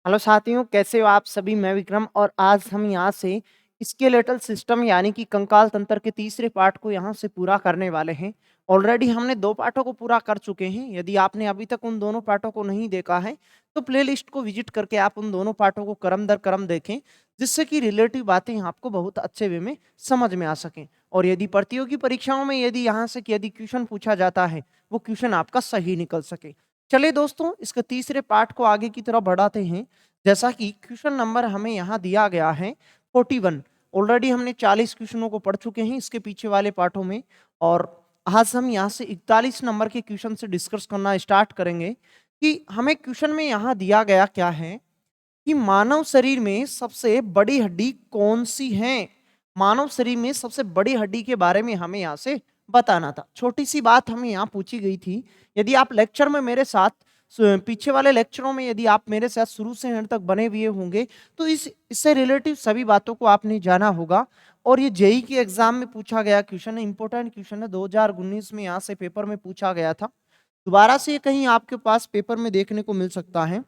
Hello साथियों, कैसे हो आप सभी। मैं विक्रम और आज हम यहाँ से स्केलेटल सिस्टम यानी कि कंकाल तंत्र के तीसरे पार्ट को यहाँ से पूरा करने वाले हैं। ऑलरेडी हमने 2 पार्टों को पूरा कर चुके हैं। यदि आपने अभी तक उन दोनों पार्टों को नहीं देखा है तो प्लेलिस्ट को विजिट करके आप उन दोनों पार्टों को क्रम दर क्रम देखें, जिससे कि रिलेटिव बातें आपको बहुत अच्छे वे में समझ में आ सकें। और यदि प्रतियोगी परीक्षाओं में यदि यहाँ से यदि क्वेश्चन पूछा जाता है, वो क्वेश्चन आपका सही निकल सके। चलिए दोस्तों, इसके तीसरे पार्ट को आगे की तरफ बढ़ाते हैं। जैसा कि क्वेश्चन नंबर हमें यहाँ दिया गया है 41। ऑलरेडी हमने 40 क्वेश्चनों को पढ़ चुके हैं इसके पीछे वाले पार्टों में, और आज हम यहाँ से 41 नंबर के क्वेश्चन से डिस्कस करना स्टार्ट करेंगे कि हमें क्वेश्चन में यहाँ दिया गया क्या है कि मानव शरीर में सबसे बड़ी हड्डी कौन सी है। मानव शरीर में सबसे बड़ी हड्डी के बारे में हमें यहाँ से बताना था। छोटी सी बात हमें यहाँ पूछी गई थी। यदि आप लेक्चर में मेरे साथ पीछे वाले लेक्चरों में यदि आप मेरे साथ शुरू से एंड तक बने हुए होंगे तो इससे रिलेटिव सभी बातों को आपने जाना होगा। और ये जेई के एग्जाम में पूछा गया क्वेश्चन है, इंपॉर्टेंट क्वेश्चन है। 2019 में यहाँ से पेपर में पूछा गया था। दोबारा से ये कहीं आपके पास पेपर में देखने को मिल सकता है।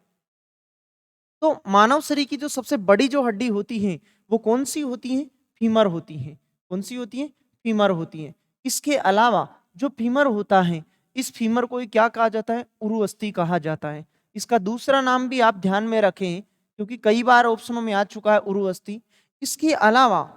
तो मानव शरीर की जो सबसे बड़ी जो हड्डी होती है वो कौन सी होती है? फीमर होती है। कौन सी होती है? फीमर होती है। इसके अलावा जो फीमर होता है, इस फीमर को क्या कहा जाता है? उरु अस्थि कहा जाता है। इसका दूसरा नाम भी आप ध्यान में रखें, क्योंकि कई बार ऑप्शनों में आ चुका है उरु अस्थि। इसके अलावा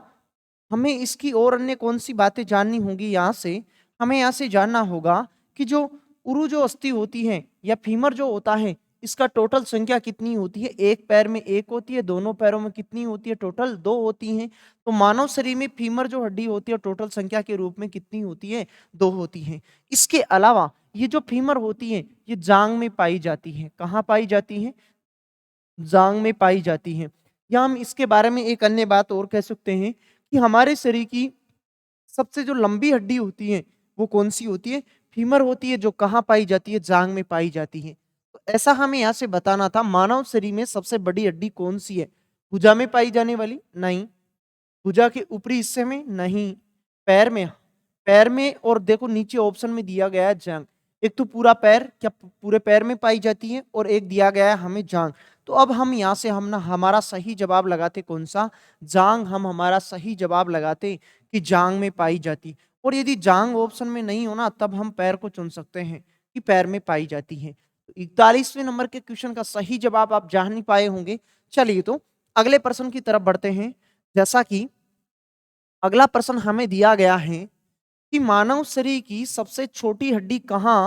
हमें इसकी और अन्य कौन सी बातें जाननी होंगी। यहाँ से हमें यहाँ से जानना होगा कि जो उरु जो अस्थि होती है या फीमर जो होता है, इसका टोटल संख्या कितनी होती है? एक पैर में एक होती है, दोनों पैरों में कितनी होती है? टोटल 2 होती हैं। तो मानव शरीर में फीमर जो हड्डी होती है टोटल संख्या के रूप में कितनी होती है? 2 होती हैं। इसके अलावा ये जो फीमर होती है ये जांग में पाई जाती है। कहाँ पाई जाती है? जांग में पाई जाती है। या हम इसके बारे में एक अन्य बात और कह सकते हैं कि हमारे शरीर की सबसे जो लंबी हड्डी होती है वो कौन सी होती है? फीमर होती है, जो कहाँ पाई जाती है? जांग में पाई जाती है। तो ऐसा हमें यहाँ से बताना था। मानव शरीर में सबसे बड़ी हड्डी कौन सी है? भुजा में पाई जाने वाली? नहीं। भुजा के ऊपरी हिस्से में? नहीं। पैर में? पैर में। और देखो नीचे ऑप्शन में दिया गया है जांग। एक तो पूरा पैर, क्या पूरे पैर में पाई जाती है? और एक दिया गया है हमें जांग। तो अब हम यहाँ से हम ना हमारा सही जवाब लगाते कौन सा? जांग। हम हमारा सही जवाब लगाते कि जांग में पाई जाती। और यदि जांग ऑप्शन में नहीं होना तब हम पैर को चुन सकते हैं कि पैर में पाई जाती है। तो 41वें नंबर के क्वेश्चन का सही जवाब आप जान नहीं पाए होंगे। चलिए तो अगले प्रश्न की तरफ बढ़ते हैं। जैसा कि अगला प्रश्न हमें दिया गया है कि मानव शरीर की सबसे छोटी हड्डी कहाँ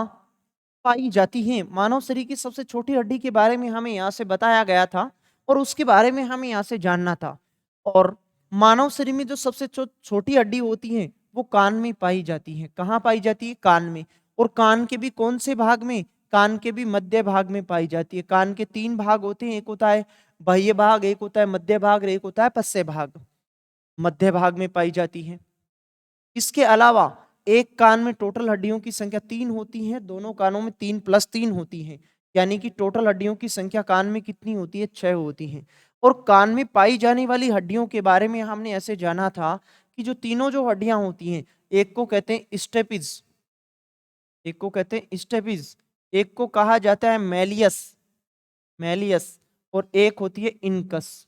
पाई जाती है। मानव शरीर की सबसे छोटी हड्डी के बारे में हमें यहाँ से बताया गया था और उसके बारे में हमें यहाँ से जानना था। और मानव शरीर में जो सबसे छोटी हड्डी होती है वो कान में पाई जाती है। कहाँ पाई जाती है? कान में। और कान के भी कौन से भाग में? कान के भी मध्य भाग में पाई जाती है। कान के 3 भाग होते हैं, एक होता है बाह्य भाग, एक होता है मध्य भाग और एक होता है पश्य भाग। मध्य भाग में पाई जाती है। इसके अलावा एक कान में टोटल हड्डियों की संख्या 3 होती है। दोनों कानों में 3 + 3 होती है, यानी कि टोटल हड्डियों की संख्या कान में कितनी होती है? 6 होती है। और कान में पाई जाने वाली हड्डियों के बारे में हमने ऐसे जाना था कि जो तीनों जो हड्डियां होती हैं, एक को कहते हैं स्टेपिज, एक को कहते हैं स्टेपिज, एक को कहा जाता है मेलियस, मेलियस, और एक होती है इनकस।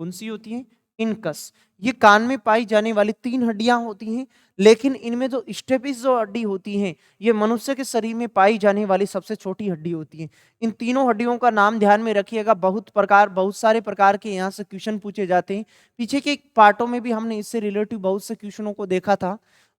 कौन सी होती है? इनकस। ये कान में पाई जाने वाली 3 हड्डियां होती हैं। लेकिन इनमें जो स्टेपिस जो हड्डी होती है ये मनुष्य के शरीर में पाई जाने वाली सबसे छोटी हड्डी होती है। इन तीनों हड्डियों का नाम ध्यान में रखिएगा। बहुत सारे प्रकार के यहाँ से क्वेश्चन पूछे जाते हैं। पीछे के पार्टों में भी हमने इससे रिलेटिव बहुत से क्वेश्चनों को देखा था।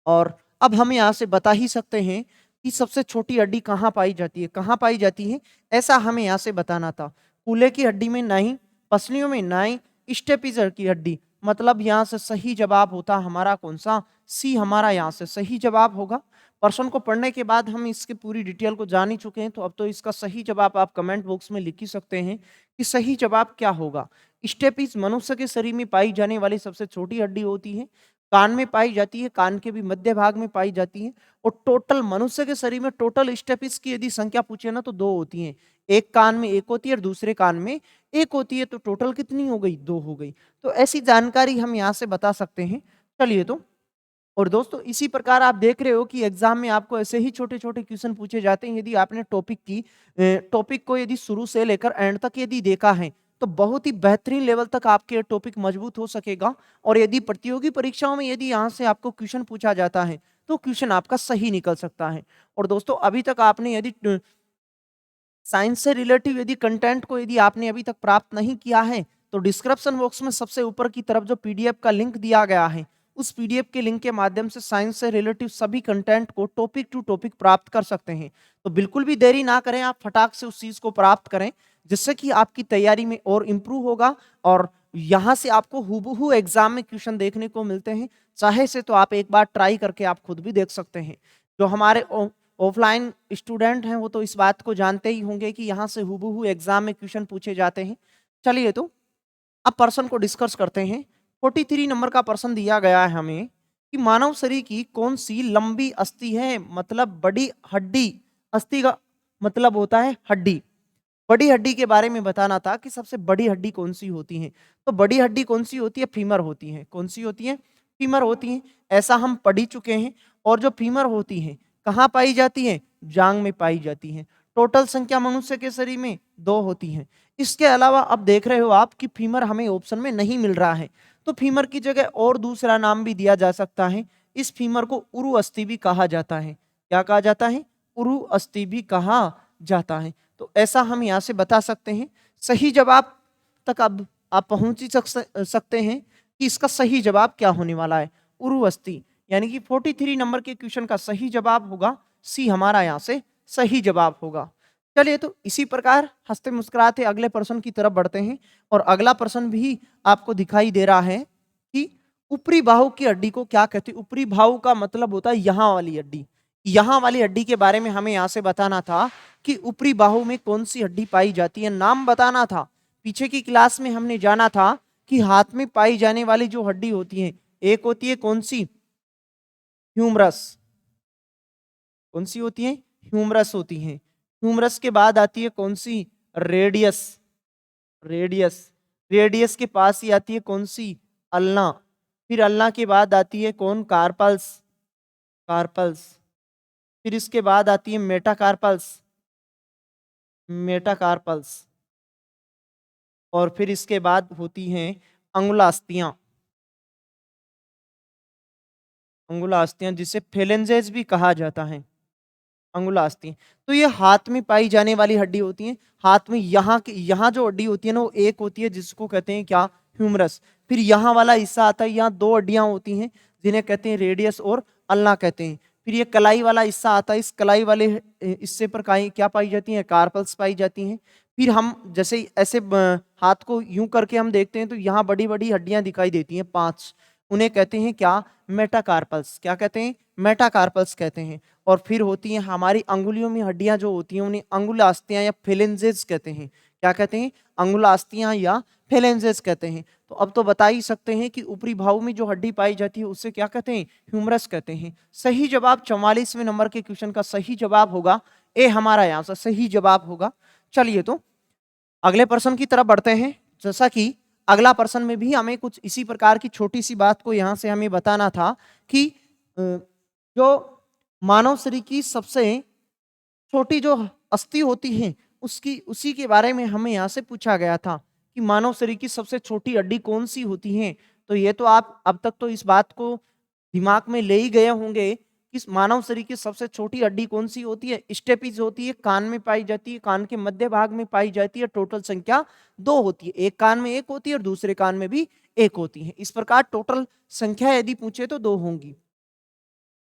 और अब हम यहाँ से बता ही सकते हैं कि सबसे छोटी हड्डी कहाँ पाई जाती है। कहाँ पाई जाती है ऐसा हमें यहाँ से बताना था। कूल्हे की हड्डी में नहीं, पसलियों में नहीं, स्टेपिजर की हड्डी। मतलब यहाँ से सही जवाब होता हमारा कौन सा? सी हमारा यहाँ से सही जवाब होगा। प्रश्न को पढ़ने के बाद हम इसकी पूरी डिटेल को जान ही चुके हैं, तो अब तो इसका सही जवाब आप कमेंट बॉक्स में लिख ही सकते हैं कि सही जवाब क्या होगा। स्टेपिस मनुष्य के शरीर में पाई जाने वाली सबसे छोटी हड्डी होती है। कान में पाई जाती है, कान के भी मध्य भाग में पाई जाती है। और टोटल मनुष्य के शरीर में टोटल स्टेपिस की यदि संख्या पूछे ना तो 2 होती है। एक कान में एक होती है और दूसरे कान में एक होती है। तो टोटल कितनी हो गई? 2 हो गई। तो ऐसी जानकारी हम यहाँ से बता सकते हैं। चलिए तो, और दोस्तों इसी प्रकार आप देख रहे हो कि एग्जाम में आपको ऐसे ही छोटे-छोटे क्वेश्चन पूछे जाते हैं। यदि आपने टॉपिक को यदि शुरू से लेकर एंड तक यदि देखा है तो बहुत ही बेहतरीन लेवल तक आपके ये टॉपिक मजबूत हो सकेगा। और यदि प्रतियोगी परीक्षाओं में यदि यहाँ से आपको क्वेश्चन पूछा जाता है, तो क्वेश्चन आपका सही निकल सकता है। और दोस्तों अभी तक आपने यदि साइंस से रिलेटिव यदि कंटेंट को यदि आपने अभी तक प्राप्त नहीं किया है, तो डिस्क्रिप्शन बॉक्स में सबसे ऊपर की तरफ जो पीडीएफ का लिंक दिया गया है, उस पीडीएफ के लिंक के माध्यम से साइंस से रिलेटिव सभी कंटेंट को टॉपिक टू टॉपिक प्राप्त कर सकते हैं। तो बिल्कुल भी देरी ना करें, आप फटाक से उस चीज को प्राप्त करें, जिससे कि आपकी तैयारी में और इम्प्रूव होगा। और यहाँ से आपको हूबहू एग्जाम में क्वेश्चन देखने को मिलते हैं। चाहे से तो आप एक बार ट्राई करके आप खुद भी देख सकते हैं। जो हमारे ऑफलाइन स्टूडेंट हैं वो तो इस बात को जानते ही होंगे कि यहाँ से हूबहू एग्जाम में क्वेश्चन पूछे जाते हैं। चलिए तो अब प्रश्न को डिस्कस करते हैं। 43 नंबर का प्रश्न दिया गया है हमें कि मानव शरीर की कौन सी लंबी अस्थि है, मतलब बड़ी हड्डी। अस्थि का मतलब होता है हड्डी। बड़ी हड्डी के बारे में बताना था कि सबसे बड़ी हड्डी कौन सी होती है। तो बड़ी हड्डी कौन सी होती है? फीमर होती है। कौन सी होती है? फीमर होती है। ऐसा हम पढ़ ही चुके हैं। और जो फीमर होती है कहाँ पाई जाती है? जांग में पाई जाती है। टोटल संख्या मनुष्य के शरीर में 2 होती है। इसके अलावा अब देख रहे हो आप कि फीमर हमें ऑप्शन में नहीं मिल रहा है, तो फीमर की जगह और दूसरा नाम भी दिया जा सकता है। इस फीमर को उरु अस्थि भी कहा जाता है। क्या कहा जाता है? उरु अस्थि भी कहा जाता है। तो ऐसा हम यहाँ से बता सकते हैं। सही जवाब तक अब आप पहुंच ही सकते हैं कि इसका सही जवाब क्या होने वाला है? उरु अस्थि। यानी कि 43 नंबर के क्वेश्चन का सही जवाब होगा सी, हमारा यहाँ से सही जवाब होगा। चलिए तो इसी प्रकार हंसते मुस्कुराते अगले प्रश्न की तरफ बढ़ते हैं। और अगला प्रश्न भी आपको दिखाई दे रहा है कि ऊपरी बाहु की हड्डी को क्या कहते हैं? ऊपरी बाहु का मतलब होता है यहाँ वाली हड्डी। यहाँ वाली हड्डी के बारे में हमें यहाँ से बताना था कि ऊपरी बाहु में कौन सी हड्डी पाई जाती है, नाम बताना था। पीछे की क्लास में हमने जाना था कि हाथ में पाई जाने वाली जो हड्डी होती है, एक होती है कौन सी? ह्यूमरस। कौन सी होती है? ह्यूमरस होती है। ह्यूमरस के बाद आती है कौन सी? रेडियस। रेडियस। रेडियस के पास ही आती है कौन सी? अल्ना। फिर अल्ना के बाद आती है कौन? कार्पल्स। कार्पल्स। फिर इसके बाद आती है मेटाकार्पल्स। मेटाकार्पल्स। और फिर इसके बाद होती हैं अंगुलास्तियां। अंगुलास्तियां जिसे फेलेंजेस भी कहा जाता है। अंगुलास्तियां। तो ये हाथ में पाई जाने वाली हड्डी होती है। हाथ में यहाँ जो हड्डी होती है ना, वो एक होती है जिसको कहते हैं क्या? ह्यूमरस। फिर यहाँ वाला हिस्सा आता है, यहाँ 2 हड्डियां होती हैं जिन्हें कहते हैं रेडियस और अल्ना कहते हैं। फिर ये कलाई वाला हिस्सा आता है, इस कलाई वाले हिस्से पर क्या पाई जाती है? कार्पल्स पाई जाती हैं। फिर हम जैसे ऐसे हाथ को यूं करके हम देखते हैं तो यहाँ बड़ी बड़ी हड्डियां दिखाई देती हैं 5, उन्हें कहते हैं क्या? मेटाकार्पल्स। क्या कहते हैं? मेटाकार्पल्स कहते हैं। और फिर होती हैं हमारी अंगुलियों में हड्डियां जो होती हैं, उन्हें अंगुलास्तियां या फेलेंजेस कहते हैं। क्या कहते हैं? अंगुलास्तियां या फेलेंजेस कहते हैं। तो अब तो बता ही सकते हैं कि ऊपरी भाव में जो हड्डी पाई जाती है उसे क्या कहते हैं? ह्यूमरस कहते हैं। सही जवाब 44वें नंबर के क्वेश्चन का सही जवाब होगा ए, हमारा यहाँ से सही जवाब होगा। चलिए तो अगले प्रश्न की तरफ बढ़ते हैं। जैसा कि अगला प्रश्न में भी हमें कुछ इसी प्रकार की छोटी सी बात को यहाँ से हमें बताना था कि जो मानव शरीर की सबसे छोटी जो अस्थि होती है उसी के बारे में हमें यहाँ से पूछा गया था कि मानव शरीर की सबसे छोटी हड्डी कौन सी होती है। तो ये तो आप अब तक तो इस बात को दिमाग में ले ही गए होंगे कि मानव शरीर की सबसे छोटी हड्डी कौन सी होती है? स्टेपीज होती है, कान में पाई जाती है, कान के मध्य भाग में पाई जाती है। टोटल संख्या 2 होती है, एक कान में एक होती है और दूसरे कान में भी एक होती है। इस प्रकार टोटल संख्या यदि पूछे तो 2 होंगी।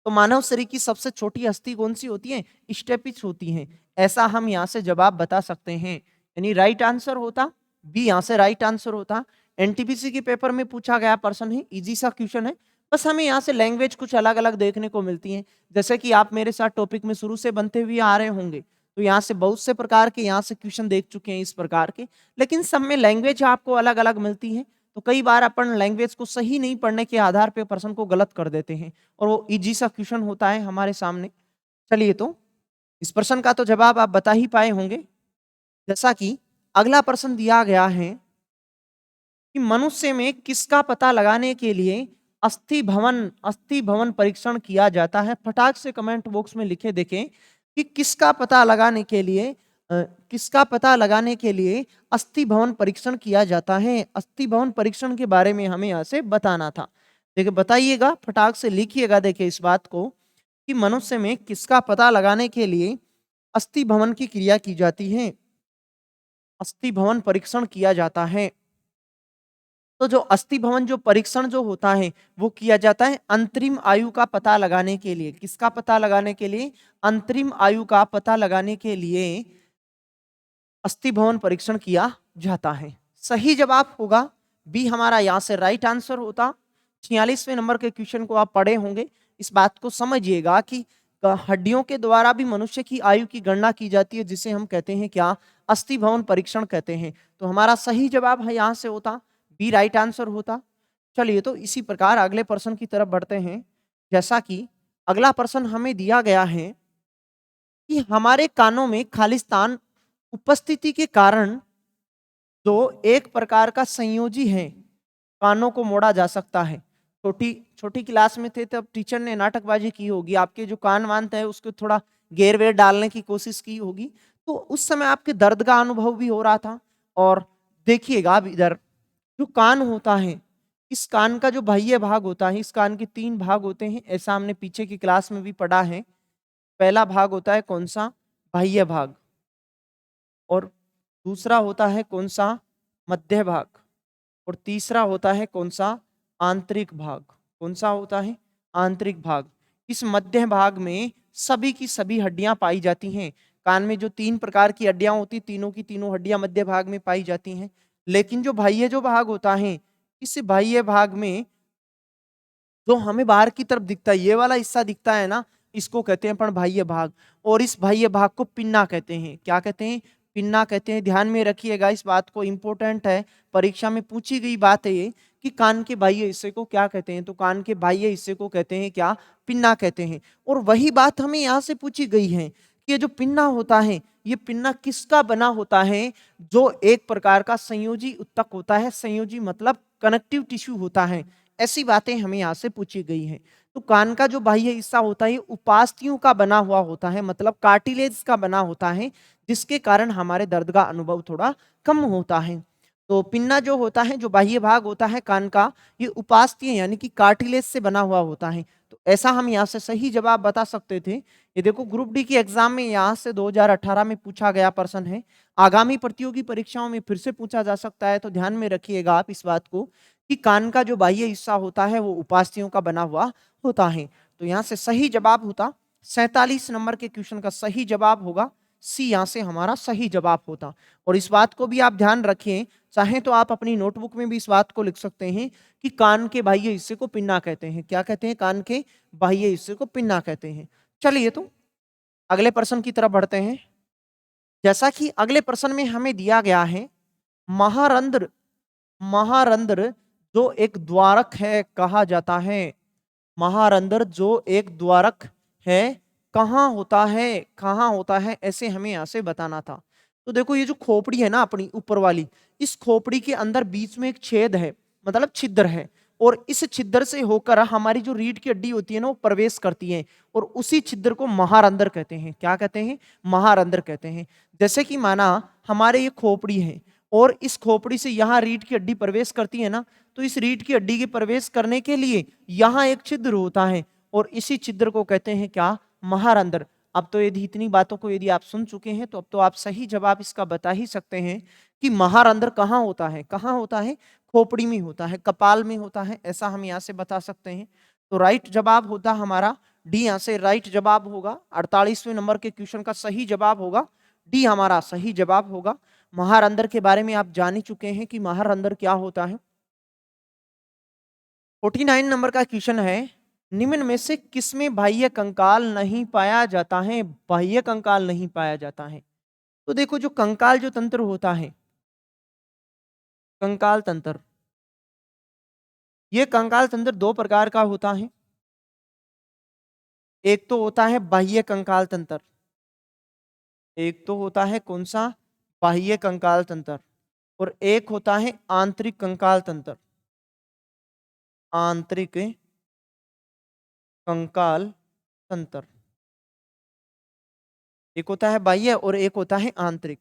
तो मानव शरीर की सबसे छोटी अस्थि कौन सी होती है? स्टेपिस होती हैं। ऐसा हम यहाँ से जवाब बता सकते हैं। यानी राइट आंसर होता बी, यहाँ से राइट आंसर होता। एनटीपीसी के पेपर में पूछा गया प्रश्न है, इजी सा क्वेश्चन है। बस हमें यहाँ से लैंग्वेज कुछ अलग अलग देखने को मिलती है। जैसे कि आप मेरे साथ टॉपिक में शुरू से बनते हुए आ रहे होंगे, तो यहाँ से बहुत से प्रकार के यहाँ से क्वेश्चन देख चुके हैं इस प्रकार के, लेकिन सब में लैंग्वेज आपको अलग अलग मिलती है। तो कई बार अपन लैंग्वेज को सही नहीं पढ़ने के आधार पे प्रश्न को गलत कर देते हैं और वो इजी सा क्वेश्चन होता है हमारे सामने। चलिए तो इस प्रश्न का तो जवाब आप बता ही पाए होंगे। जैसा कि अगला प्रश्न दिया गया है कि मनुष्य में किसका पता लगाने के लिए अस्थि भवन परीक्षण किया जाता है। फटाक से कमेंट बॉक्स में लिखे देखें कि किसका पता लगाने के लिए किसका पता लगाने के लिए अस्थि भवन परीक्षण किया जाता है? अस्थि भवन परीक्षण के बारे में हमें यहाँ से बताना था। देखिए बताइएगा, फटाक से लिखिएगा देखिए इस बात को कि मनुष्य में किसका पता लगाने के लिए अस्थि भवन की क्रिया की जाती है, अस्थि भवन परीक्षण किया जाता है। तो जो अस्थि भवन जो परीक्षण जो होता है वो किया जाता है अंतरिम आयु का पता लगाने के लिए। किसका पता लगाने के लिए? अंतरिम आयु का पता लगाने के लिए अस्थि भवन परीक्षण किया जाता है। सही जवाब होगा बी हमारा यहाँ से राइट आंसर होता। 46वें नंबर के क्वेश्चन को आप पढ़े होंगे। इस बात को समझिएगा कि हड्डियों के द्वारा भी मनुष्य की आयु की गणना की जाती है, जिसे हम कहते हैं क्या? अस्थि भवन परीक्षण कहते हैं। तो हमारा सही जवाब है यहाँ से होता बी राइट आंसर होता। चलिए तो इसी प्रकार अगले प्रश्न की तरफ बढ़ते हैं। जैसा कि अगला प्रश्न हमें दिया गया है कि हमारे कानों में खालिस्तान उपस्थिति के कारण जो एक प्रकार का संयोजी है, कानों को मोड़ा जा सकता है। छोटी छोटी क्लास में थे तब टीचर ने नाटकबाजी की होगी, आपके जो कान वान थे उसको थोड़ा घेर वेर डालने की कोशिश की होगी, तो उस समय आपके दर्द का अनुभव भी हो रहा था। और देखिएगा अब इधर जो कान होता है, इस कान का जो बाह्य भाग होता है, इस कान के 3 भाग होते हैं, ऐसा हमने पीछे की क्लास में भी पढ़ा है। पहला भाग होता है कौन सा? बाह्य भाग। और दूसरा होता है कौन सा? मध्य भाग। और तीसरा होता है कौन सा? आंतरिक भाग। कौन सा होता है? आंतरिक भाग। इस मध्य भाग में सभी की सभी हड्डियां पाई जाती हैं। कान में जो 3 प्रकार की हड्डियां होती, तीनों की तीनों हड्डियां मध्य भाग में पाई जाती हैं। लेकिन जो बाह्य जो भाग होता है, इस बाह्य भाग में जो हमें बाहर की तरफ दिखता है, ये वाला हिस्सा दिखता है ना, इसको कहते हैं बाह्य भाग। और इस बाह्य भाग को पिन्ना कहते हैं। क्या कहते हैं? पिन्ना कहते हैं। ध्यान में रखिएगा इस बात को, इंपॉर्टेंट है, परीक्षा में पूछी गई बात है ये कि कान के बाह्य हिस्से को क्या कहते हैं। तो कान के बाह्य हिस्से को कहते हैं क्या? पिन्ना कहते हैं। और वही बात हमें यहाँ से पूछी गई है कि ये जो पिन्ना होता है, ये पिन्ना किसका बना होता है? जो एक प्रकार का संयोजी उत्तक होता है। संयोजी मतलब कनेक्टिव टिश्यू होता है। ऐसी बातें हमें यहाँ से पूछी गई हैं। तो कान का जो बाह्य हिस्सा होता है उपास्थियों का बना हुआ होता है, मतलब कार्टिलेज का बना होता है, जिसके कारण हमारे दर्द का अनुभव थोड़ा कम होता है। तो पिन्ना जो होता है, जो बाह्य भाग होता है कान का, ये उपास्थीय यानी कि कार्टिलेज से बना हुआ होता है। तो ऐसा हम यहाँ से सही जवाब बता सकते थे। ये देखो ग्रुप डी की एग्जाम में यहाँ से 2018 में पूछा गया प्रश्न है। आगामी प्रतियोगी परीक्षाओं में फिर से पूछा जा सकता है, तो ध्यान में रखिएगा आप इस बात को कि कान का जो बाह्य हिस्सा होता है वो उपास्थियों का बना हुआ होता है। तो यहाँ से सही जवाब होता 47 नंबर के क्वेश्चन का सही जवाब होगा सी, यहाँ से हमारा सही जवाब होता। और इस बात को भी आप ध्यान रखें, चाहे तो आप अपनी नोटबुक में भी इस बात को लिख सकते हैं कि कान के बाह्य हिस्से को पिन्ना कहते हैं। क्या कहते हैं? कान के बाह्य हिस्से को पिन्ना कहते हैं। चलिए तो अगले प्रश्न की तरफ बढ़ते हैं। जैसा कि अगले प्रश्न में हमें दिया गया है, महारंध्र, महारंध्र जो एक द्वारक है कहा जाता है। महारंध्र जो एक द्वारक है कहाँ होता है? कहाँ होता है, ऐसे हमें यहाँ से बताना था। तो देखो ये जो खोपड़ी है ना अपनी ऊपर वाली, इस खोपड़ी के अंदर बीच में एक छेद है, मतलब छिद्र है। और इस छिद्र से होकर हमारी जो रीढ़ की हड्डी होती है ना वो प्रवेश करती है, और उसी छिद्र को महारंध्र कहते हैं। क्या कहते हैं? महारंध्र कहते हैं। जैसे कि माना हमारे ये खोपड़ी है, और इस खोपड़ी से यहाँ रीढ़ की हड्डी प्रवेश करती है ना, तो इस रीढ़ की हड्डी के प्रवेश करने के लिए यहाँ एक छिद्र होता है, और इसी छिद्र को कहते हैं क्या? महारंध्र। अब तो यदि इतनी बातों को यदि आप सुन चुके हैं तो अब तो आप सही जवाब इसका बता ही सकते हैं कि महारंध्र कहाँ होता है। कहाँ होता है? खोपड़ी में होता है, कपाल में होता है, ऐसा हम यहाँ से बता सकते हैं। तो राइट जवाब होता हमारा डी, यहाँ से राइट जवाब होगा। 48वें नंबर के क्वेश्चन का सही जवाब होगा डी, हमारा सही जवाब होगा। महारंध्र के बारे में आप जान ही चुके हैं कि महारंध्र क्या होता है। 49 नंबर का क्वेश्चन है, निम्न में से किसमें बाह्य कंकाल नहीं पाया जाता है? बाह्य कंकाल नहीं पाया जाता है। तो देखो जो कंकाल जो तंत्र होता है, कंकाल तंत्र, ये कंकाल तंत्र दो प्रकार का होता है। एक तो होता है बाह्य कंकाल तंत्र, एक तो होता है कौन सा? बाह्य कंकाल तंत्र। और एक होता है आंतरिक कंकाल तंत्र, आंतरिक कंकाल तंत्र। एक होता है बाह्य और एक होता है आंतरिक।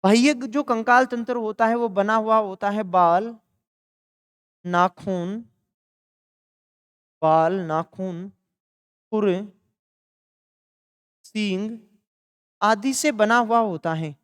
बाह्य जो कंकाल तंत्र होता है वो बना हुआ होता है नाखून बाल, नाखून, खुर, सींग आदि से बना हुआ होता है।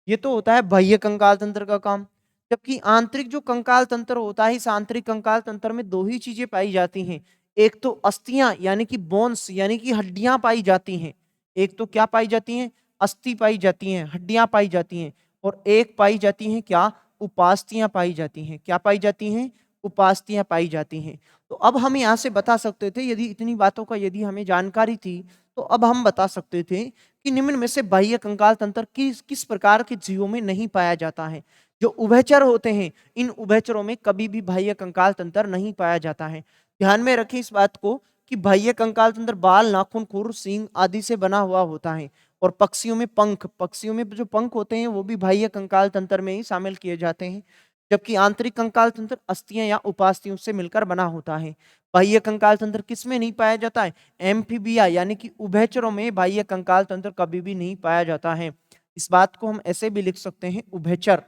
ये तो होता है बाह्य कंकाल तंत्र का काम। जबकि आंतरिक जो कंकाल तंत्र होता है, इस आंतरिक कंकाल तंत्र में दो ही चीजें पाई जाती हैं। एक तो अस्थियां यानी कि बोन्स यानी कि हड्डियां पाई जाती हैं। एक तो क्या पाई जाती हैं? अस्थि पाई जाती हैं, हड्डियां पाई जाती हैं। और एक पाई जाती हैं क्या? उपास्थियां पाई जाती हैं। क्या पाई जाती हैं? उपास्थियां पाई जाती हैं। तो अब हम यहाँ से बता सकते थे, यदि इतनी बातों का यदि हमें जानकारी थी, तो अब हम बता सकते थे कि निम्न में से बाह्य कंकाल तंत्र किस किस प्रकार के जीवों में नहीं पाया जाता है। जो उभयचर होते हैं, इन उभयचरों में कभी भी बाह्य कंकाल तंत्र नहीं पाया जाता है। ध्यान में रखें इस बात को कि बाह्य कंकाल तंत्र बाल, नाखून, खुर, सींग आदि से बना हुआ होता है। और पक्षियों में जो पंख होते हैं वो भी बाह्य कंकाल तंत्र में ही शामिल किए जाते हैं। जबकि आंतरिक कंकाल तंत्र अस्थियां या उपास्थियों से मिलकर बना होता है। बाह्य कंकाल तंत्र किसमें नहीं पाया जाता है? एम्फीबिया यानी कि उभयचरों में बाह्य कंकाल तंत्र कभी भी नहीं पाया जाता है। इस बात को हम ऐसे भी लिख सकते हैं, उभयचर।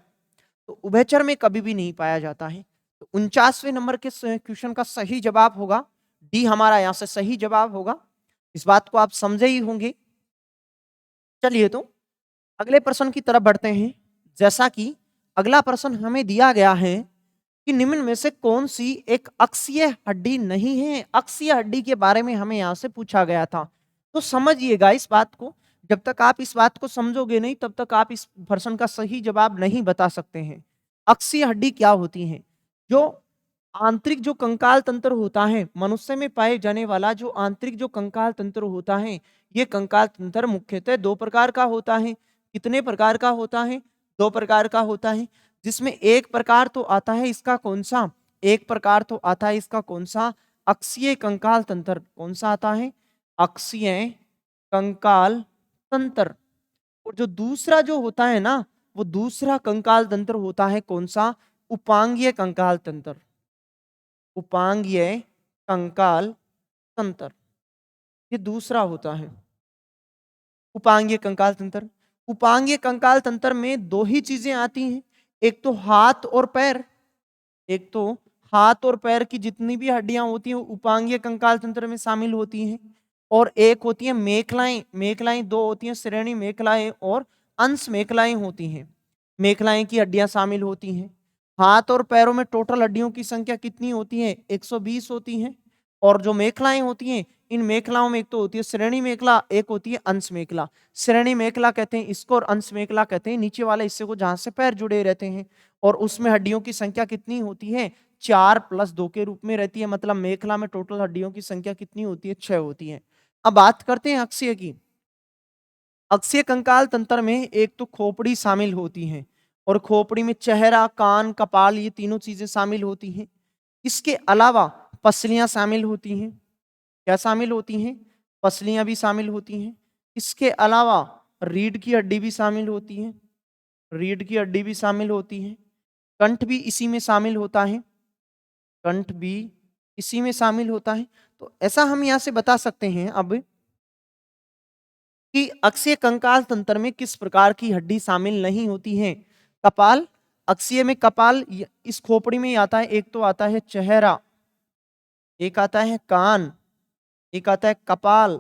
तो उभयचर में कभी भी नहीं पाया जाता है। तो 49वें नंबर के क्वेश्चन का सही जवाब होगा डी, हमारा यहां से सही जवाब होगा। इस बात को आप समझे ही होंगे। चलिए तो अगले प्रश्न की तरफ बढ़ते हैं। जैसा कि अगला प्रश्न हमें दिया गया है कि निम्न में से कौन सी एक अक्षीय हड्डी नहीं है। अक्षीय हड्डी के बारे में हमें यहां से पूछा गया था। तो समझिएगा इस बात को, जब तक आप इस बात को समझोगे नहीं तब तक आप इस प्रश्न का सही जवाब नहीं बता सकते हैं। अक्षीय हड्डी क्या होती है? जो आंतरिक जो कंकाल तंत्र होता है, मनुष्य में पाए जाने वाला जो आंतरिक जो कंकाल तंत्र होता है, ये कंकाल तंत्र मुख्यतः दो प्रकार का होता है। कितने प्रकार का होता है? दो प्रकार का होता है। जिसमें एक प्रकार तो आता है इसका कौन सा? एक प्रकार तो आता है इसका कौन सा? अक्षीय कंकाल तंत्र। कौन सा आता है? अक्षीय कंकाल तंत्र। और जो दूसरा जो होता है ना, वो दूसरा कंकाल तंत्र होता है कौन सा? उपांगीय कंकाल तंत्र। उपांगीय कंकाल तंत्र, ये दूसरा होता है उपांगीय कंकाल तंत्र। उपांगीय कंकाल तंत्र में दो ही चीजें आती हैं, एक तो हाथ और पैर। एक तो हाथ और पैर की जितनी भी हड्डियां होती हैं उपांगीय कंकाल तंत्र में शामिल होती हैं। और एक होती है मेखलाएं। मेखलाएं दो होती हैं, श्रेणी मेखलाएं और अंश मेखलाएं होती हैं। मेखलाएं की हड्डियां शामिल होती हैं। हाथ और पैरों में टोटल हड्डियों की संख्या कितनी होती है? 120 होती हैं। और जो मेखलाएं होती हैं, इन मेखलाओं में एक तो होती है श्रेणी मेखला, एक होती है अंश मेखला। श्रेणी मेखला कहते हैं इसको और अंश मेखला कहते हैं नीचे वाले हिस्से को जहां से पैर जुड़े रहते हैं। और उसमें हड्डियों की संख्या कितनी होती है? 4+2 के रूप में रहती है। मतलब मेखला में टोटल हड्डियों की संख्या कितनी होती है? 6 होती है। अब बात करते हैं अक्षीय की। अक्षीय कंकाल तंत्र में एक तो खोपड़ी शामिल होती है और खोपड़ी में चेहरा, कान, कपाल ये तीनों चीजें शामिल होती हैं। इसके अलावा पसलियां शामिल होती हैं। क्या शामिल होती हैं? पसलियां भी शामिल होती हैं। इसके अलावा रीढ़ की हड्डी भी शामिल होती है। रीढ़ की हड्डी भी शामिल होती है। कंठ भी इसी में शामिल होता है। कंठ भी इसी में शामिल होता है। तो ऐसा हम यहां से बता सकते हैं अब कि अक्षीय कंकाल तंत्र में किस प्रकार की हड्डी शामिल नहीं होती है। कपाल, अक्षीय में कपाल इस खोपड़ी में ही आता है। एक तो आता है चेहरा, एक आता है कान, एक आता है कपाल,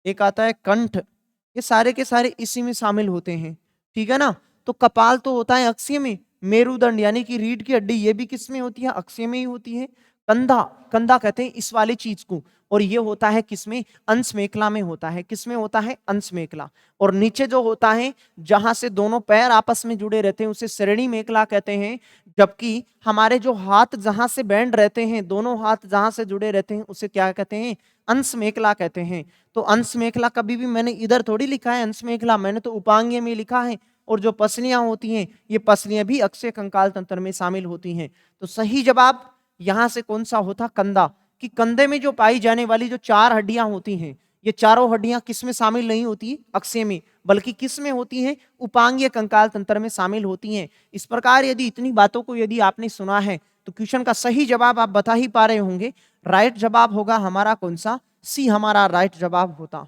एक आता है कंठ। ये सारे के सारे इसी में शामिल होते हैं। ठीक है ना? तो कपाल तो होता है अक्षीय में। मेरुदंड यानी कि रीढ़ की हड्डी ये भी किस में होती है? अक्षीय में ही होती है। कंधा, कंधा कहते हैं इस वाली चीज को, और ये होता है किसमें? अंश मेखला में होता है। किसमें होता है? अंश मेखला। और नीचे जो होता है जहां से दोनों पैर आपस में जुड़े रहते हैं उसे श्रेणी मेखला कहते हैं। जबकि हमारे जो हाथ जहां से बैंड रहते हैं, दोनों हाथ जहां से जुड़े रहते हैं उसे क्या कहते हैं? अंश मेखला कहते हैं। तो अंश मेखला कभी भी मैंने इधर थोड़ी लिखा है अंश मेखला, मैंने तो उपांगीय में लिखा है। और जो पसलियां होती हैं ये पसलियां भी अक्षीय कंकाल तंत्र में शामिल होती हैं। तो सही जवाब यहां से कौन सा होता? कंधा। कि कंधे में जो पाई जाने वाली जो 4 हड्डियां होती हैं, ये चारों हड्डियां किस में शामिल नहीं होती? अक्षीय में, बल्कि किस में होती हैं? उपांगीय कंकाल तंत्र में शामिल होती हैं। इस प्रकार यदि इतनी बातों को यदि आपने सुना है तो क्वेश्चन का सही जवाब आप बता ही पा रहे होंगे। राइट जवाब होगा हमारा कौन सा? सी हमारा राइट जवाब होता।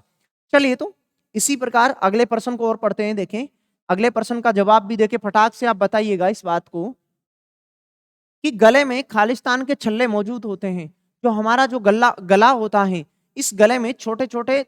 चलिए तो इसी प्रकार अगले प्रश्न को और पढ़ते हैं। देखें, अगले प्रश्न का जवाब भी देके फटाक से आप बताइएगा इस बात को कि गले में खालिस्तान के छल्ले मौजूद होते हैं। जो हमारा जो गला होता है, इस गले में छोटे-छोटे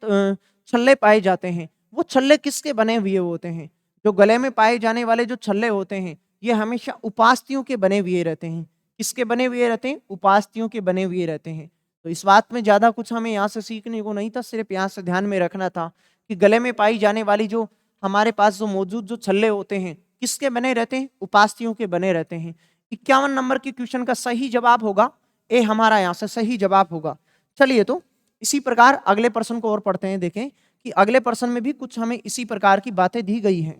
छल्ले पाए जाते हैं। वो छल्ले किसके बने हुए होते हैं? जो गले में पाए जाने वाले जो छल्ले होते हैं, ये हमेशा उपास्थियों के बने हुए रहते हैं। किसके बने हुए रहते हैं? उपास्थियों के बने हुए रहते हैं। तो इस बात में ज़्यादा कुछ हमें यहाँ से सीखने को नहीं था, सिर्फ यहाँ से ध्यान में रखना था कि गले में पाई जाने वाली जो हमारे पास जो मौजूद जो छल्ले होते हैं, किसके बने रहते हैं? उपास्थियों के बने रहते हैं। 51 नंबर के क्वेश्चन का सही जवाब होगा ए, हमारा यहाँ से सही जवाब होगा। चलिए तो इसी प्रकार अगले प्रश्न को और पढ़ते हैं। देखें कि अगले प्रश्न में भी कुछ हमें इसी प्रकार की बातें दी गई हैं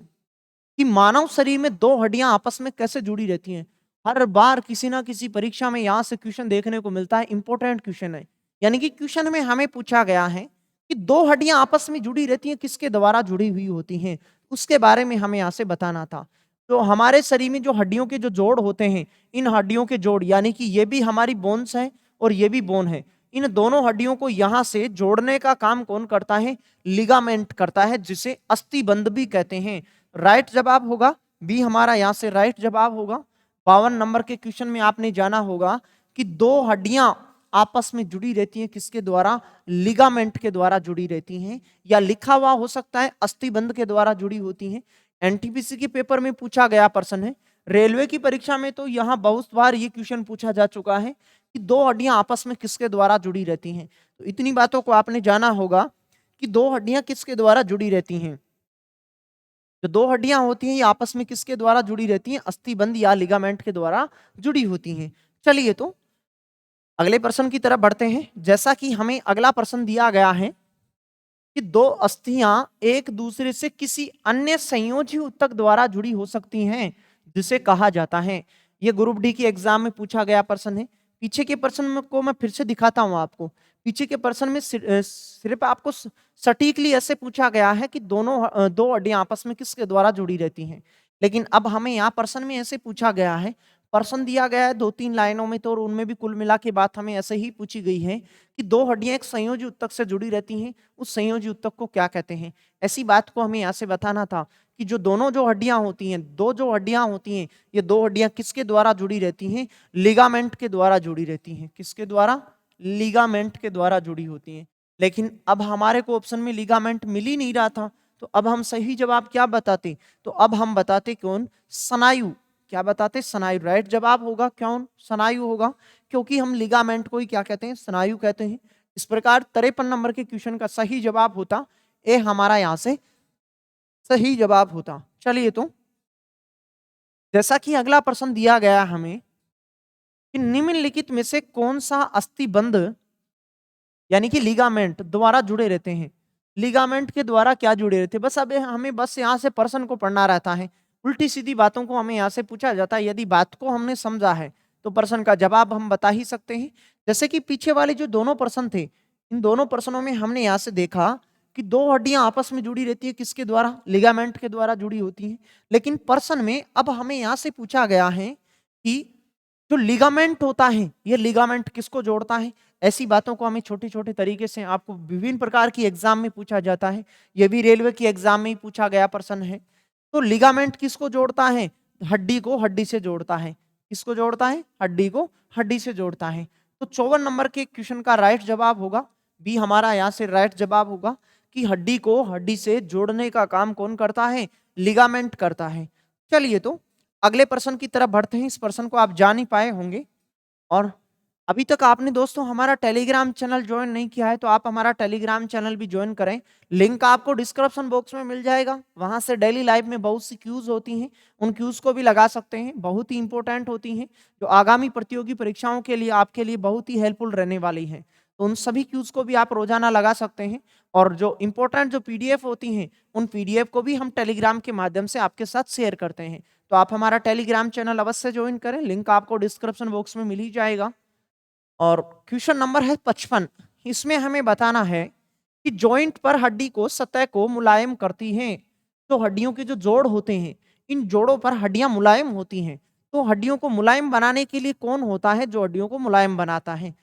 कि मानव शरीर में दो हड्डियां आपस में कैसे जुड़ी रहती हैं। हर बार किसी ना किसी परीक्षा में यहाँ से क्वेश्चन देखने को मिलता है, इंपॉर्टेंट क्वेश्चन है। यानी कि क्वेश्चन में हमें पूछा गया है कि दो हड्डियां आपस में जुड़ी रहती हैं, किसके द्वारा जुड़ी हुई होती हैं, उसके बारे में हमें यहाँ से बताना था। तो हमारे शरीर में जो हड्डियों के जो जोड़ होते हैं, इन हड्डियों के जोड़ यानी कि ये भी हमारी बोन्स है और ये भी बोन है, इन दोनों हड्डियों को यहाँ से जोड़ने का काम कौन करता है? लिगामेंट करता है, जिसे अस्थिबंध भी कहते हैं। राइट जवाब होगा बी, हमारा यहाँ से राइट जवाब होगा। 52 नंबर के क्वेश्चन में आपने जाना होगा कि दो हड्डियां आपस में जुड़ी रहती हैं, किसके द्वारा? लिगामेंट के द्वारा जुड़ी रहती हैं, या लिखा हुआ हो सकता है अस्थिबंध के द्वारा जुड़ी होती हैं। एनटीपीसी के पेपर में पूछा गया प्रश्न है। रेलवे की परीक्षा में तो यहाँ बहुत बार ये क्वेश्चन पूछा जा चुका है कि दो हड्डियां आपस में किसके द्वारा जुड़ी रहती हैं। तो इतनी बातों को आपने जाना होगा कि दो हड्डियां किसके द्वारा जुड़ी रहती हैं। जो दो हड्डियां होती हैं ये आपस में किसके द्वारा जुड़ी रहती हैं? अस्थिबंध या लिगामेंट के द्वारा जुड़ी होती हैं। चलिए तो अगले प्रश्न की तरफ बढ़ते हैं। जैसा कि हमें अगला प्रश्न दिया गया है कि दो अस्थियां एक दूसरे से किसी अन्य संयोजी ऊतक द्वारा जुड़ी हो सकती हैं, जिसे कहा जाता है। ये ग्रुप डी की एग्जाम में पूछा गया प्रश्न है। पीछे के प्रश्न को मैं फिर से दिखाता हूं आपको। पीछे के प्रश्न में सिर्फ आपको सटीकली ऐसे पूछा गया है कि दो हड्डियां आपस में किसके द्वारा जुड़ी रहती हैं। लेकिन अब हमें यहाँ प्रश्न में ऐसे पूछा गया है, प्रश्न दिया गया है 2-3 लाइनों में, तो और उनमें भी कुल मिला के बात हमें ऐसे ही पूछी गई है कि दो हड्डियां एक संयोजी ऊतक से जुड़ी रहती हैं, उस संयोजी ऊतक को क्या कहते हैं। ऐसी बात को हमें यहाँ से बताना था कि जो हड्डियां होती हैं, जो हड्डियां होती हैं, ये दो हड्डियां किसके द्वारा जुड़ी रहती हैं? लिगामेंट के द्वारा जुड़ी रहती हैं। किसके द्वारा? लिगामेंट के द्वारा जुड़ी होती हैं। लेकिन अब हमारे को ऑप्शन में लिगामेंट मिल ही नहीं रहा था, तो अब हम सही जवाब क्या बताते? तो अब हम बताते कौन? स्नायु। क्या बताते? स्नायु। राइट जवाब होगा कौन? स्नायु होगा, क्योंकि हम लिगामेंट को ही क्या कहते हैं? स्नायु कहते हैं। इस प्रकार 53 नंबर के क्वेश्चन का सही जवाब होता ए, हमारा यहां से सही जवाब होता। चलिए तो जैसा कि अगला प्रश्न दिया गया हमें कि निम्नलिखित में से कौन सा अस्थिबंध यानी कि लिगामेंट द्वारा जुड़े रहते हैं। लिगामेंट के द्वारा क्या जुड़े रहते हैं? बस अब हमें बस यहाँ से प्रश्न को पढ़ना रहता है। उल्टी सीधी बातों को हमें यहाँ से पूछा जाता है। यदि बात को हमने समझा है तो प्रश्न का जवाब हम बता ही सकते हैं। जैसे कि पीछे वाले जो दोनों प्रश्न थे, इन दोनों प्रश्नों में हमने यहाँ से देखा कि दो हड्डियां आपस में जुड़ी रहती है, किसके द्वारा? लिगामेंट के द्वारा जुड़ी होती हैं। लेकिन प्रश्न में अब हमें यहाँ से पूछा गया है कि जो लिगामेंट होता है, ये लिगामेंट किसको जोड़ता है? ऐसी बातों को हमें छोटे-छोटे तरीके से आपको विभिन्न प्रकार की एग्जाम में पूछा जाता है। ये भी रेलवे की एग्जाम में ही पूछा गया प्रश्न है। तो लिगामेंट किसको जोड़ता है? हड्डी को हड्डी से जोड़ता है। किसको जोड़ता है? हड्डी को हड्डी से जोड़ता है। तो 54 नंबर के क्वेश्चन का राइट जवाब होगा बी, हमारा यहाँ से राइट जवाब होगा कि हड्डी को हड्डी से जोड़ने का काम कौन करता है? लिगामेंट करता है। चलिए तो अगले प्रश्न की तरफ बढ़ते हैं। इस प्रश्न को आप जान ही पाए होंगे, और अभी तक आपने दोस्तों हमारा टेलीग्राम चैनल ज्वाइन नहीं किया है तो आप हमारा टेलीग्राम चैनल भी ज्वाइन करें। लिंक आपको डिस्क्रिप्शन बॉक्स में मिल जाएगा। वहां से डेली लाइफ में बहुत सी क्यूज होती हैं, उन क्यूज को भी लगा सकते हैं। बहुत ही इंपॉर्टेंट होती हैं, जो आगामी प्रतियोगी परीक्षाओं के लिए आपके लिए बहुत ही हेल्पफुल रहने वाली हैं। तो उन सभी क्यूज को भी आप रोजाना लगा सकते हैं। और जो इंपॉर्टेंट जो पीडीएफ होती हैं, उन पीडीएफ को भी हम टेलीग्राम के माध्यम से आपके साथ शेयर करते हैं। तो आप हमारा टेलीग्राम चैनल अवश्य ज्वाइन करें, लिंक आपको डिस्क्रिप्शन बॉक्स में मिल ही जाएगा। और क्वेश्चन नंबर है 55। इसमें हमें बताना है कि जॉइंट पर हड्डी को सतह को मुलायम करती हैं। तो हड्डियों के जो जोड़ होते हैं, इन जोड़ों पर हड्डियां मुलायम होती हैं। तो हड्डियों को मुलायम बनाने के लिए कौन होता है जो हड्डियों को मुलायम बनाता है?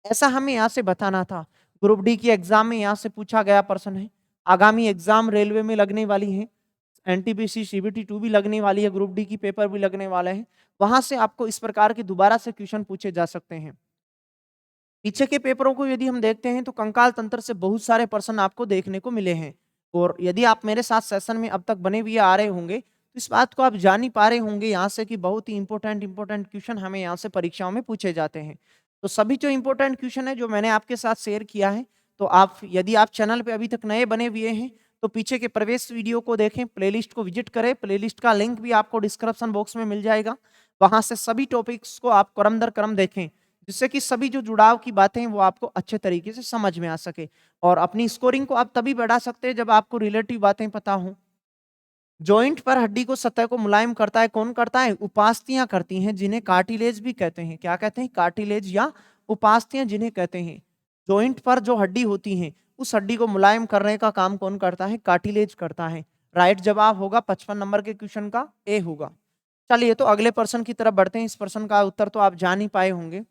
ऐसा हमें यहाँ से बताना था। ग्रुप डी की एग्जाम में यहाँ से पूछा गया प्रश्न है। आगामी एग्जाम रेलवे में लगने वाली है, एनटीपीसी सीबीटी 2 भी लगने वाली है, ग्रुप डी की पेपर भी लगने वाले हैं, वहां से आपको इस प्रकार के दोबारा से क्वेश्चन पूछे जा सकते हैं। पीछे के पेपरों को यदि हम देखते हैं तो कंकाल तंत्र से बहुत सारे प्रश्न आपको देखने को मिले हैं, और यदि आप मेरे साथ सेशन में अब तक बने हुए आ रहे होंगे तो इस बात को आप जान ही पा रहे होंगे यहाँ से कि बहुत ही इंपॉर्टेंट क्वेश्चन हमें यहाँ से परीक्षाओं में पूछे जाते हैं। तो सभी जो इंपॉर्टेंट क्वेश्चन है जो मैंने आपके साथ शेयर किया है, तो आप यदि आप चैनल पे अभी तक नए बने हुए हैं तो पीछे के प्रवेश वीडियो को देखें, प्लेलिस्ट को विजिट करें, प्लेलिस्ट का लिंक भी आपको डिस्क्रिप्शन बॉक्स में मिल जाएगा, वहां से सभी टॉपिक्स को आप क्रम दर क्रम देखें, जिससे कि सभी जो जुड़ाव की बातें हैं वो आपको अच्छे तरीके से समझ में आ सके। और अपनी स्कोरिंग को आप तभी बढ़ा सकते हैं जब आपको रिलेटिव बातें पता हो। जॉइंट पर हड्डी को सतह को मुलायम करता है कौन करता है? उपास्थियां करती हैं, जिन्हें कार्टिलेज भी कहते हैं। क्या कहते हैं? कार्टिलेज या उपास्थियां जिन्हें कहते हैं। जॉइंट पर जो हड्डी होती है उस हड्डी को मुलायम करने का काम कौन करता है? कार्टिलेज करता है। राइट जवाब होगा 55 नंबर के क्वेश्चन का ए होगा। चलिए तो अगले प्रश्न की तरफ बढ़ते हैं। इस प्रश्न का उत्तर तो आप जान ही पाए होंगे।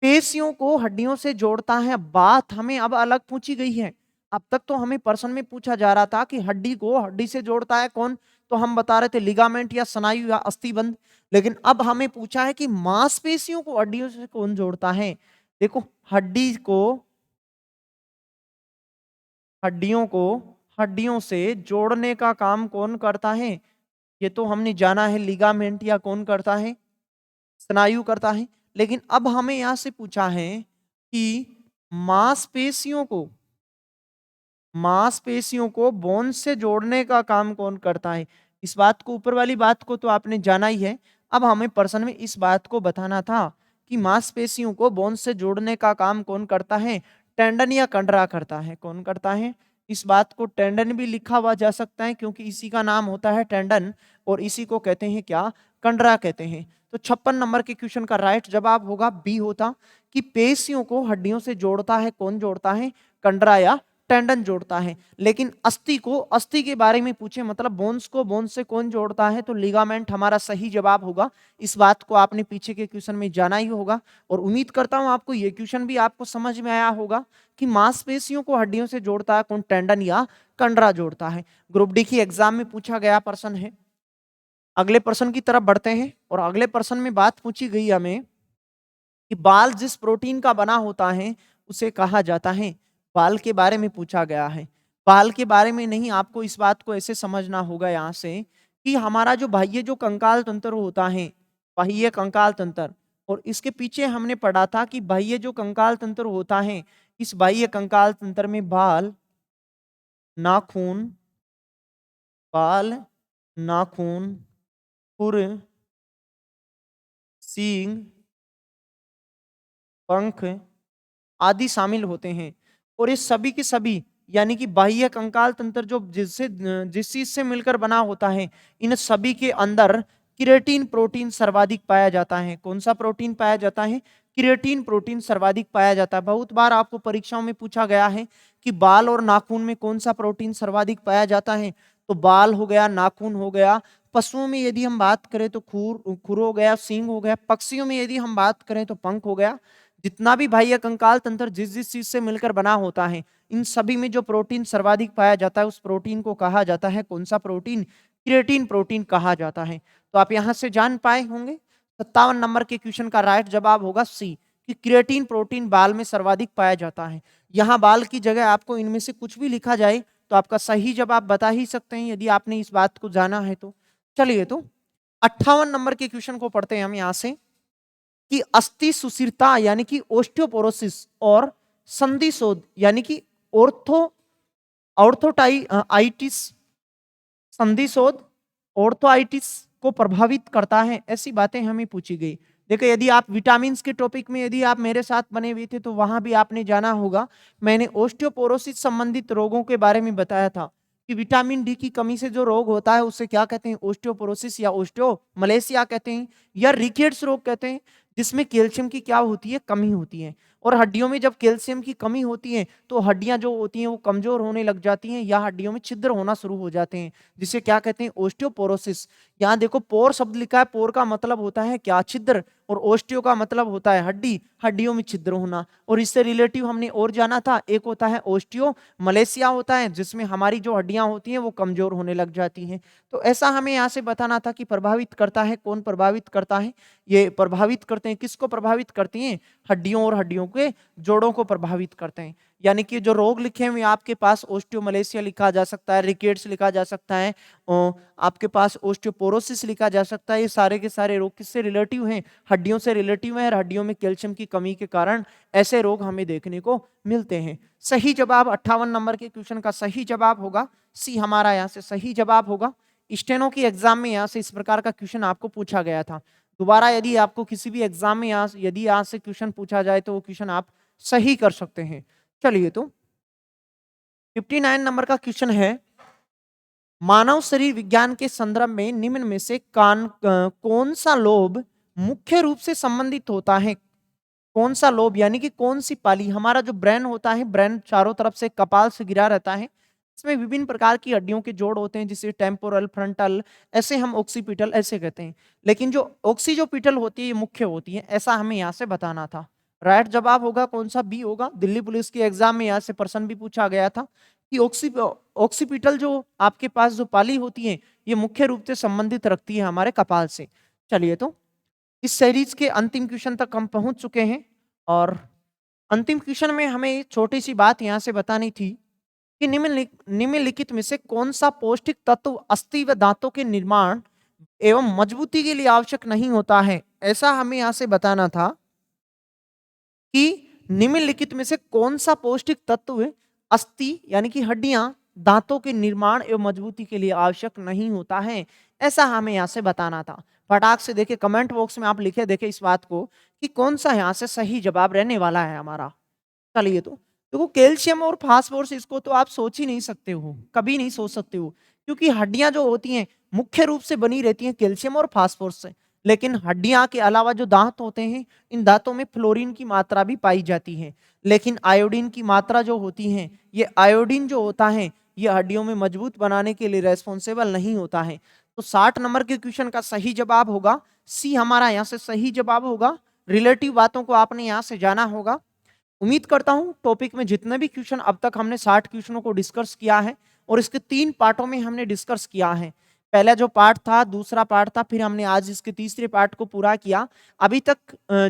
पेशियों को हड्डियों से जोड़ता है, बात हमें अब अलग पूछी गई है। अब तक तो हमें प्रश्न में पूछा जा रहा था कि हड्डी को हड्डी से जोड़ता है कौन, तो हम बता रहे थे लिगामेंट या स्नायु या अस्थिबंध। लेकिन अब हमें पूछा है कि मांसपेशियों को हड्डियों से कौन जोड़ता है। देखो, हड्डी को हड्डियों को हड्डियों से जोड़ने का काम कौन करता है? ये तो हमने जाना है, लिगामेंट या कौन करता है? स्नायु करता है। लेकिन अब हमें यहां से पूछा है कि मांसपेशियों को मांसपेशियों को बोन से जोड़ने का काम कौन करता है। इस बात को, ऊपर वाली बात को तो आपने जाना ही है। अब हमें प्रश्न में इस बात को बताना था कि मांसपेशियों को बोन से जोड़ने का काम कौन करता है। टेंडन या कंडरा करता है। कौन करता है? इस बात को टेंडन भी लिखा हुआ जा सकता है, क्योंकि इसी का नाम होता है टेंडन, और इसी को कहते हैं क्या? कंडरा कहते हैं। तो 56 नंबर के क्वेश्चन का राइट जवाब होगा बी होता, कि पेशियों को हड्डियों से जोड़ता है कौन जोड़ता है? कंडरा या टेंडन जोड़ता है। लेकिन अस्थि के बारे में पूछे, मतलब बोन्स को बोन्स से कौन जोड़ता है, तो लिगामेंट हमारा सही जवाब होगा। इस बात को आपने पीछे के क्वेश्चन में जाना ही होगा, और उम्मीद करता हूं आपको ये क्वेश्चन भी आपको समझ में आया होगा कि मांसपेशियों को हड्डियों से जोड़ता है कौन? टेंडन या कंडरा जोड़ता है। ग्रुप डी की एग्जाम में पूछा गया प्रश्न है। अगले प्रश्न की तरफ बढ़ते हैं, और अगले प्रश्न में बात पूछी गई हमें कि बाल जिस प्रोटीन का बना होता है उसे कहा जाता है। बाल के बारे में पूछा गया है। बाल के बारे में नहीं, आपको इस बात को ऐसे समझना होगा यहाँ से कि हमारा जो बाह्य जो कंकाल तंत्र होता है, बाह्य कंकाल तंत्र, और इसके पीछे हमने पढ़ा था कि बाह्य जो कंकाल तंत्र होता है, इस बाह्य कंकाल तंत्र में बाल, नाखून, बाल, नाखून, खुर, सींग, पंख आदि शामिल होते हैं। और ये सभी के सभी, यानी कि बाह्य कंकाल तंत्र जो जिस चीज से मिलकर बना होता है, इन सभी के अंदर क्रिएटिन प्रोटीन सर्वाधिक पाया जाता है। कौन सा प्रोटीन पाया जाता है? क्रिएटिन प्रोटीन सर्वाधिक पाया जाता है। बहुत बार आपको परीक्षाओं में पूछा गया है कि बाल और नाखून में कौन सा प्रोटीन सर्वाधिक पाया जाता है, तो बाल हो गया, नाखून हो गया। पशुओं में यदि हम बात करें तो खुर हो गया, सींग हो गया। पक्षियों में यदि हम बात करें तो पंख हो गया। जितना भी बाह्य कंकाल तंत्र जिस जिस चीज से मिलकर बना होता है, इन सभी में जो प्रोटीन सर्वाधिक पाया जाता है उस प्रोटीन को कहा जाता है कौन सा प्रोटीन? क्रिएटिन प्रोटीन कहा जाता है। तो आप यहां से जान पाए होंगे 57 नंबर के क्वेश्चन का राइट जवाब होगा सी, कि क्रिएटिन प्रोटीन बाल में सर्वाधिक पाया जाता है। यहां बाल की जगह आपको इनमें से कुछ भी लिखा जाए तो आपका सही जवाब बता ही सकते हैं, यदि आपने इस बात को जाना है तो। चलिए तो 58 नंबर के क्वेश्चन को पढ़ते हैं हम यहां से, कि अस्थि सुशिरता यानी कि ओस्टियोपोरोसिस और संधिशोध यानी कि ऑर्थोटाइटिस, संधिशोध ऑर्थोआइटिस को प्रभावित करता है, ऐसी बातें हमें पूछी गई। देखो, यदि आप विटामिन के टॉपिक में यदि आप मेरे साथ बने हुए थे तो वहां भी आपने जाना होगा, मैंने ओस्टियोपोरोसिस संबंधित रोगों के बारे में बताया था कि विटामिन डी की कमी से जो रोग होता है उसे क्या कहते हैं? ओस्टियोपोरोसिस या ओस्टियोमलेशिया कहते हैं, या रिकेट्स रोग कहते हैं, जिसमें कैल्शियम की क्या होती है? कमी होती है। और हड्डियों में जब कैल्शियम की कमी होती है तो हड्डियां जो होती हैं वो कमजोर होने लग जाती हैं, या हड्डियों में छिद्र होना शुरू हो जाते हैं, जिसे क्या कहते हैं? ओस्टियोपोरोसिस। यहाँ देखो, पोर शब्द लिखा है, पोर का मतलब होता है क्या? छिद्र। और ओस्टियो का मतलब होता है हड्डी, हड्डियों में छिद्र होना। और इससे रिलेटिव हमने और जाना था, एक होता है ओस्टियो मलेशिया होता है, जिसमें हमारी जो हड्डियां होती हैं वो कमजोर होने लग जाती हैं। तो ऐसा हमें यहाँ से बताना था कि प्रभावित करता है, कौन प्रभावित करता है, ये प्रभावित करते हैं, किसको प्रभावित करती हैं, हड्डियों और हड्डियों के जोड़ों को प्रभावित करते हैं। यानी कि जो रोग लिखे हुए आपके पास ओस्टियोमलेशिया लिखा जा सकता है, रिकेट्स लिखा जा सकता है, आपके पास ओस्टियोपोरोसिस लिखा जा सकता है। ये सारे के सारे रोग किससे रिलेटिव हैं, हड्डियों से रिलेटिव हैं, और हड्डियों में कैल्शियम की कमी के कारण ऐसे रोग हमें देखने को मिलते हैं। सही जवाब 58 नंबर के क्वेश्चन का सही जवाब होगा सी, हमारा यहाँ से सही जवाब होगा। स्टेनो की एग्जाम में यहाँ से इस प्रकार का क्वेश्चन आपको पूछा गया था। दोबारा यदि आपको किसी भी एग्जाम में यदि यहाँ से क्वेश्चन पूछा जाए तो वो क्वेश्चन आप सही कर सकते हैं। चलिए, तो 59 नंबर का क्वेश्चन है, मानव शरीर विज्ञान के संदर्भ में निम्न में से कौन सा लोब मुख्य रूप से संबंधित होता है। कौन सा लोब यानी कि कौन सी पाली, हमारा जो ब्रेन होता है, ब्रेन चारों तरफ से कपाल से घिरा रहता है, इसमें विभिन्न प्रकार की हड्डियों के जोड़ होते हैं, जिसे टेम्पोरल, फ्रंटल, ऐसे हम ऑक्सीपिटल ऐसे कहते हैं। लेकिन जो ऑक्सीजोपिटल होती है ये मुख्य होती है, ऐसा हमें यहाँ से बताना था। राइट जवाब होगा कौन सा, बी होगा। दिल्ली पुलिस के एग्जाम में यहाँ से प्रश्न भी पूछा गया था कि ऑक्सीपिटल जो आपके पास जो पाली होती है ये मुख्य रूप से संबंधित रखती है हमारे कपाल से। चलिए, तो इस सीरीज के अंतिम क्वेश्चन तक हम पहुंच चुके हैं, और अंतिम क्वेश्चन में हमें एक छोटी सी बात यहां से बतानी थी कि निम्नलिखित में से कौन सा पौष्टिक तत्व अस्थि व दांतों के निर्माण एवं मजबूती के लिए आवश्यक नहीं होता है। ऐसा हमें यहां से बताना था कि निम्नलिखित में से कौन सा पौष्टिक तत्व अस्थि यानी कि हड्डियां, दांतों के निर्माण एवं मजबूती के लिए आवश्यक नहीं होता है। ऐसा हमें यहां से बताना था। फटाक से देखिए, कमेंट बॉक्स में आप लिखे देखे इस बात को कि कौन सा यहां से सही जवाब रहने वाला है हमारा। चलिए, तो देखो कैल्शियम और फास्फोरस, इसको तो आप सोच ही नहीं सकते हो, कभी नहीं सोच सकते हो, क्योंकि हड्डियां जो होती हैं मुख्य रूप से बनी रहती हैं कैल्शियम और फास्फोरस से। लेकिन हड्डियां के अलावा जो दांत होते हैं, इन दांतों में फ्लोरीन की मात्रा भी पाई जाती है। लेकिन आयोडीन की मात्रा जो होती है, ये आयोडीन जो होता है ये हड्डियों में मजबूत बनाने के लिए रेस्पॉन्सिबल नहीं होता है। तो 60 नंबर के क्वेश्चन का सही जवाब होगा सी, हमारा यहाँ से सही जवाब होगा। रिलेटिव बातों को आपने यहाँ से जाना होगा। उम्मीद करता हूं टॉपिक में जितने भी क्वेश्चन अब तक हमने 60 क्वेश्चनों को डिस्कस किया है, और इसके 3 पार्टों में हमने डिस्कस किया है। पहला जो पार्ट था, दूसरा पार्ट था, फिर हमने आज इसके तीसरे पार्ट को पूरा किया। अभी तक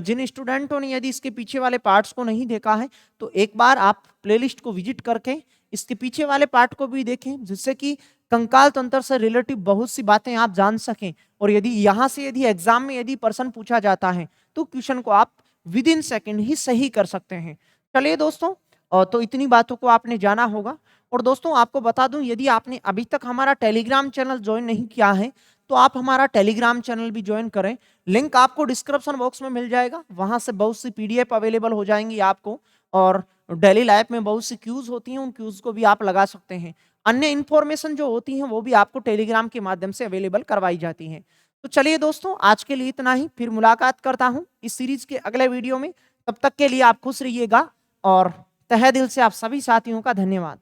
जिन स्टूडेंटों ने यदि इसके पीछे वाले पार्ट्स को नहीं देखा है तो एक बार आप प्लेलिस्ट को विजिट करके इसके पीछे वाले पार्ट को भी देखें, जिससे कि कंकाल तंत्र से रिलेटिव बहुत सी बातें आप जान सकें। और यदि यहाँ से यदि एग्जाम में यदि प्रश्न पूछा जाता है तो क्वेश्चन को आप विद इन सेकेंड ही सही कर सकते हैं। चलिए दोस्तों, तो इतनी बातों को आपने जाना होगा। और दोस्तों आपको बता दूं, यदि आपने अभी तक हमारा टेलीग्राम चैनल ज्वाइन नहीं किया है तो आप हमारा टेलीग्राम चैनल भी ज्वाइन करें। लिंक आपको डिस्क्रिप्शन बॉक्स में मिल जाएगा। वहां से बहुत सी पीडीएफ अवेलेबल हो जाएंगी आपको, और डेली लाइफ में बहुत सी क्यूज होती हैं, उन क्यूज को भी आप लगा सकते हैं। अन्य इंफॉर्मेशन जो होती हैं वो भी आपको टेलीग्राम के माध्यम से अवेलेबल करवाई जाती हैं। तो चलिए दोस्तों, आज के लिए इतना ही, फिर मुलाकात करता हूं इस सीरीज के अगले वीडियो में। तब तक के लिए आप खुश रहिएगा, और तहे दिल से आप सभी साथियों का धन्यवाद।